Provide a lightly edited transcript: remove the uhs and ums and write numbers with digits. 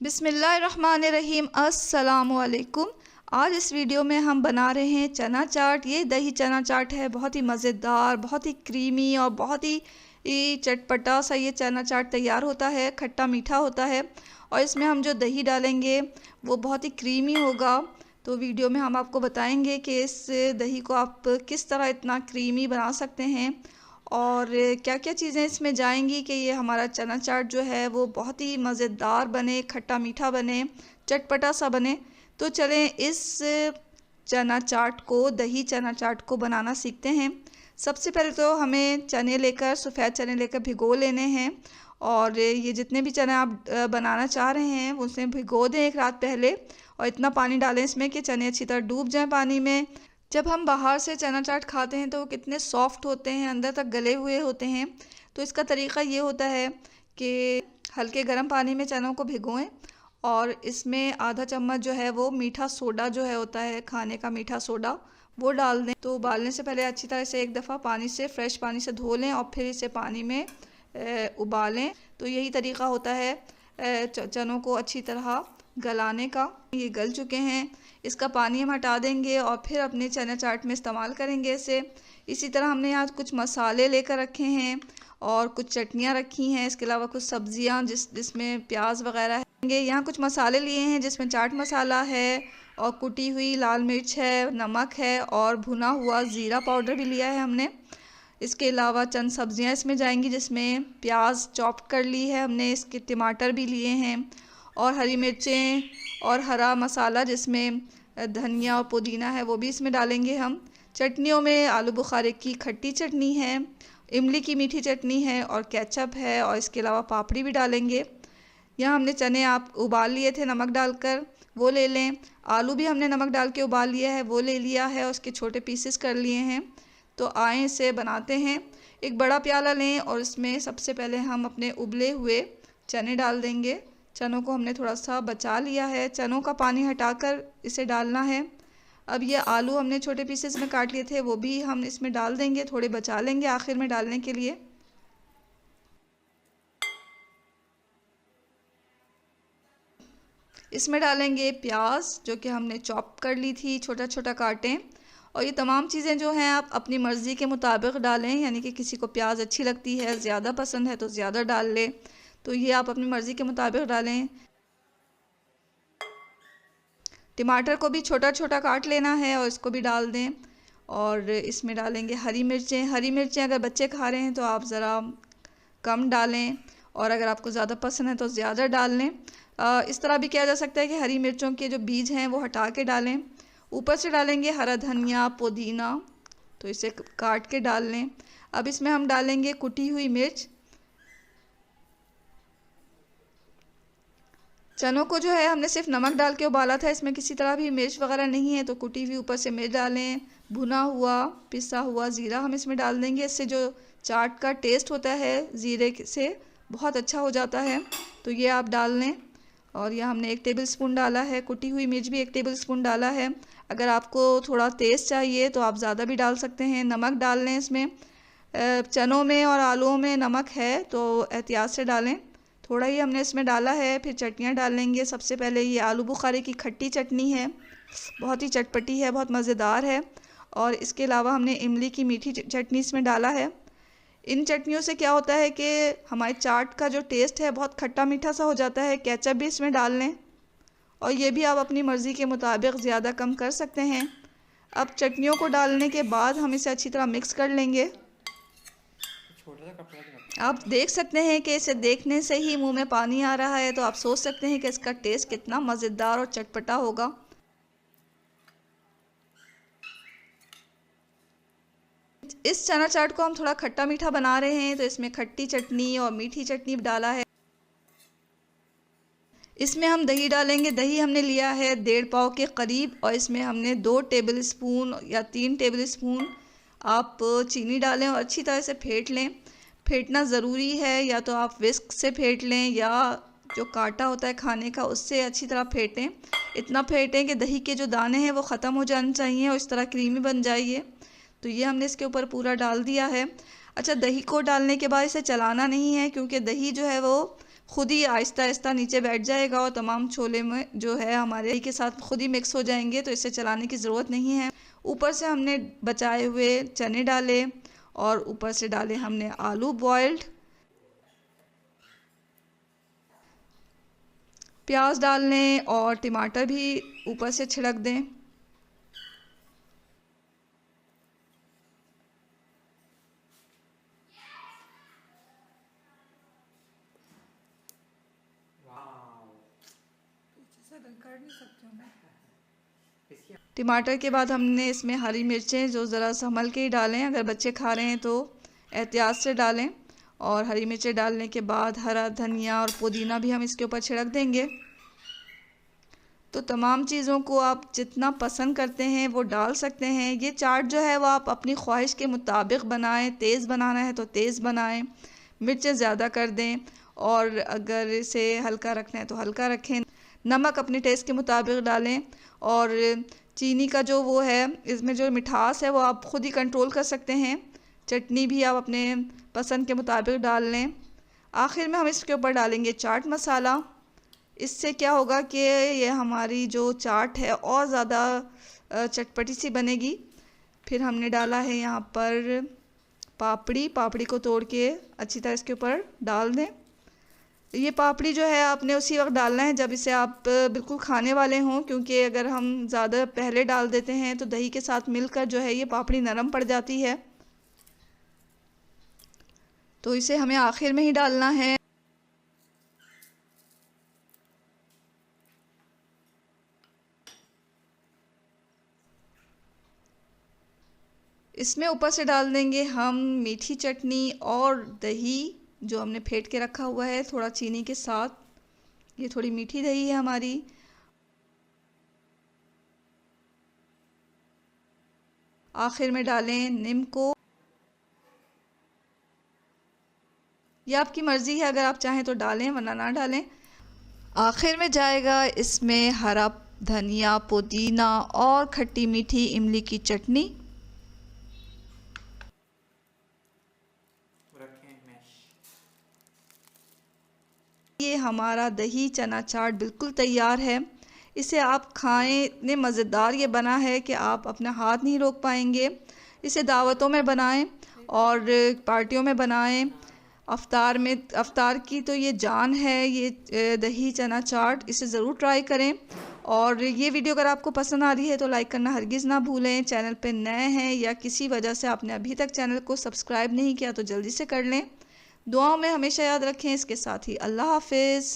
बिस्मिल्लाहिर्रहमानिर्रहीम। अस्सलामुअलैकुम। आज इस वीडियो में हम बना रहे हैं चना चाट। ये दही चना चाट है, बहुत ही मज़ेदार, बहुत ही क्रीमी और बहुत ही चटपटा सा ये चना चाट तैयार होता है। खट्टा मीठा होता है और इसमें हम जो दही डालेंगे वो बहुत ही क्रीमी होगा। तो वीडियो में हम आपको बताएंगे कि इस दही को आप किस तरह इतना क्रीमी बना सकते हैं और क्या क्या चीज़ें इसमें जाएंगी कि ये हमारा चना चाट जो है वो बहुत ही मज़ेदार बने, खट्टा मीठा बने, चटपटा सा बने। तो चलें इस चना चाट को, दही चना चाट को बनाना सीखते हैं। सबसे पहले तो हमें चने लेकर, सफ़ेद चने लेकर भिगो लेने हैं और ये जितने भी चने आप बनाना चाह रहे हैं उसे भिगो दें एक रात पहले और इतना पानी डालें इसमें कि चने अच्छी तरह डूब जाएं पानी में। जब हम बाहर से चना चाट खाते हैं तो वो कितने सॉफ्ट होते हैं, अंदर तक गले हुए होते हैं। तो इसका तरीका ये होता है कि हल्के गर्म पानी में चनों को भिगोएं और इसमें आधा चम्मच जो है वो मीठा सोडा जो है होता है, खाने का मीठा सोडा, वो डाल दें। तो उबालने से पहले अच्छी तरह से एक दफ़ा पानी से, फ्रेश पानी से धो लें और फिर इसे पानी में उबालें। तो यही तरीका होता है चनों को अच्छी तरह गलाने का। ये गल चुके हैं, इसका पानी हम हटा देंगे और फिर अपने चना चाट में इस्तेमाल करेंगे इसे। इसी तरह हमने यहाँ कुछ मसाले लेकर रखे हैं और कुछ चटनियाँ रखी हैं, इसके अलावा कुछ सब्जियाँ जिसमें प्याज वगैरह है। यहाँ कुछ मसाले लिए हैं जिसमें चाट मसाला है और कुटी हुई लाल मिर्च है, नमक है और भुना हुआ ज़ीरा पाउडर भी लिया है हमने। इसके अलावा चंद सब्जियाँ इसमें जाएंगी जिसमें प्याज चॉप कर ली है हमने, इसके टमाटर भी लिए हैं और हरी मिर्चें और हरा मसाला जिसमें धनिया और पुदीना है वो भी इसमें डालेंगे हम। चटनियों में आलू बुखारे की खट्टी चटनी है, इमली की मीठी चटनी है और केचप है और इसके अलावा पापड़ी भी डालेंगे। यहाँ हमने चने आप उबाल लिए थे नमक डालकर, वो ले लें। आलू भी हमने नमक डाल के उबाल लिया है, वो ले लिया है और उसके छोटे पीसेस कर लिए हैं। तो आए इसे बनाते हैं। एक बड़ा प्याला लें और इसमें सबसे पहले हम अपने उबले हुए चने डाल देंगे। चनों को हमने थोड़ा सा बचा लिया है, चनों का पानी हटाकर इसे डालना है। अब ये आलू हमने छोटे पीसेस में काट लिए थे वो भी हम इसमें डाल देंगे, थोड़े बचा लेंगे आखिर में डालने के लिए। इसमें डालेंगे प्याज जो कि हमने चॉप कर ली थी, छोटा छोटा काटें। और ये तमाम चीज़ें जो हैं आप अपनी मर्ज़ी के मुताबिक डालें, यानी कि किसी को प्याज अच्छी लगती है, ज़्यादा पसंद है तो ज़्यादा डाल लें। तो ये आप अपनी मर्ज़ी के मुताबिक डालें। टमाटर को भी छोटा छोटा काट लेना है और इसको भी डाल दें। और इसमें डालेंगे हरी मिर्चें। हरी मिर्चें अगर बच्चे खा रहे हैं तो आप ज़रा कम डालें और अगर आपको ज़्यादा पसंद है तो ज़्यादा डाल लें। इस तरह भी किया जा सकता है कि हरी मिर्चों के जो बीज हैं वो हटा के डालें। ऊपर से डालेंगे हरा धनिया, पुदीना, तो इसे काट के डाल लें। अब इसमें हम डालेंगे कुटी हुई मिर्च। चनों को जो है हमने सिर्फ नमक डाल के उबाला था, इसमें किसी तरह भी मिर्च वगैरह नहीं है, तो कुटी हुई ऊपर से मिर्च डालें। भुना हुआ पिसा हुआ ज़ीरा हम इसमें डाल देंगे, इससे जो चाट का टेस्ट होता है ज़ीरे से बहुत अच्छा हो जाता है। तो ये आप डाल लें। और यह हमने 1 टेबल स्पून डाला है, कुटी हुई मिर्च भी 1 टेबल स्पून डाला है। अगर आपको थोड़ा तेज़ चाहिए तो आप ज़्यादा भी डाल सकते हैं। नमक डाल लें इसमें, चनों में और आलूओं में नमक है तो एहतियात से डालें, थोड़ा ही हमने इसमें डाला है। फिर चटनियाँ डाल लेंगे। सबसे पहले ये आलू बुखारे की खट्टी चटनी है, बहुत ही चटपटी है, बहुत मज़ेदार है। और इसके अलावा हमने इमली की मीठी चटनी इसमें डाला है। इन चटनियों से क्या होता है कि हमारे चाट का जो टेस्ट है बहुत खट्टा मीठा सा हो जाता है। केचप भी इसमें डाल लें और ये भी आप अपनी मर्ज़ी के मुताबिक ज़्यादा कम कर सकते हैं। अब चटनियों को डालने के बाद हम इसे अच्छी तरह मिक्स कर लेंगे। आप देख सकते हैं कि इसे देखने से ही मुंह में पानी आ रहा है, तो आप सोच सकते हैं कि इसका टेस्ट कितना मज़ेदार और चटपटा होगा। इस चना चाट को हम थोड़ा खट्टा मीठा बना रहे हैं, तो इसमें खट्टी चटनी और मीठी चटनी डाला है। इसमें हम दही डालेंगे। दही हमने लिया है 1.5 पाव के करीब और इसमें हमने 2 टेबल स्पून या 3 टेबल स्पून आप चीनी डालें और अच्छी तरह से फेंट लें। फेंटना ज़रूरी है, या तो आप विस्क से फेंट लें या जो कांटा होता है खाने का उससे अच्छी तरह फेंटें। इतना फेंटें कि दही के जो दाने हैं वो ख़त्म हो जाने चाहिए और इस तरह क्रीमी बन जाइए। तो ये हमने इसके ऊपर पूरा डाल दिया है। अच्छा, दही को डालने के बाद इसे चलाना नहीं है क्योंकि दही जो है वो खुद ही आहिस्ता आहिस्ता नीचे बैठ जाएगा और तमाम छोले में जो है हमारे दही के साथ खुद ही मिक्स हो जाएंगे, तो इसे चलाने की ज़रूरत नहीं है। ऊपर से हमने बचाए हुए चने डाले और ऊपर से डाले हमने आलू बॉइल्ड। प्याज डाल लें और टमाटर भी ऊपर से छिड़क दें। टमाटर के बाद हमने इसमें हरी मिर्चें जो ज़रा संभल के ही डालें, अगर बच्चे खा रहे हैं तो एहतियात से डालें। और हरी मिर्चें डालने के बाद हरा धनिया और पुदीना भी हम इसके ऊपर छिड़क देंगे। तो तमाम चीज़ों को आप जितना पसंद करते हैं वो डाल सकते हैं। ये चाट जो है वो आप अपनी ख्वाहिश के मुताबिक बनाएं, तेज़ बनाना है तो तेज़ बनाएं, मिर्चें ज़्यादा कर दें, और अगर इसे हल्का रखना है तो हल्का रखें। नमक अपने टेस्ट के मुताबिक डालें, और चीनी का जो वो है, इसमें जो मिठास है वो आप ख़ुद ही कंट्रोल कर सकते हैं। चटनी भी आप अपने पसंद के मुताबिक डाल लें। आखिर में हम इसके ऊपर डालेंगे चाट मसाला। इससे क्या होगा कि ये हमारी जो चाट है और ज़्यादा चटपटी सी बनेगी। फिर हमने डाला है यहाँ पर पापड़ी को तोड़ के अच्छी तरह इसके ऊपर डाल दें। ये पापड़ी जो है आपने उसी वक्त डालना है जब इसे आप बिल्कुल खाने वाले हों, क्योंकि अगर हम ज़्यादा पहले डाल देते हैं तो दही के साथ मिलकर जो है ये पापड़ी नरम पड़ जाती है, तो इसे हमें आखिर में ही डालना है। इसमें ऊपर से डाल देंगे हम मीठी चटनी और दही जो हमने फेंट के रखा हुआ है थोड़ा चीनी के साथ। ये थोड़ी मीठी दही है हमारी। आखिर में डालें नीम को। यह आपकी मर्ज़ी है, अगर आप चाहें तो डालें वरना ना डालें। आखिर में जाएगा इसमें हरा धनिया, पुदीना और खट्टी मीठी इमली की चटनी। ये हमारा दही चना चाट बिल्कुल तैयार है। इसे आप खाएं, इतने मज़ेदार ये बना है कि आप अपना हाथ नहीं रोक पाएंगे। इसे दावतों में बनाएं और पार्टियों में बनाएं। अफ्तार की तो ये जान है, ये दही चना चाट। इसे ज़रूर ट्राई करें। और ये वीडियो अगर आपको पसंद आ रही है तो लाइक करना हरगिज़ ना भूलें। चैनल पे नए हैं या किसी वजह से आपने अभी तक चैनल को सब्सक्राइब नहीं किया तो जल्दी से कर लें। दुआओं में हमेशा याद रखें। इसके साथ ही अल्लाह हाफिज़।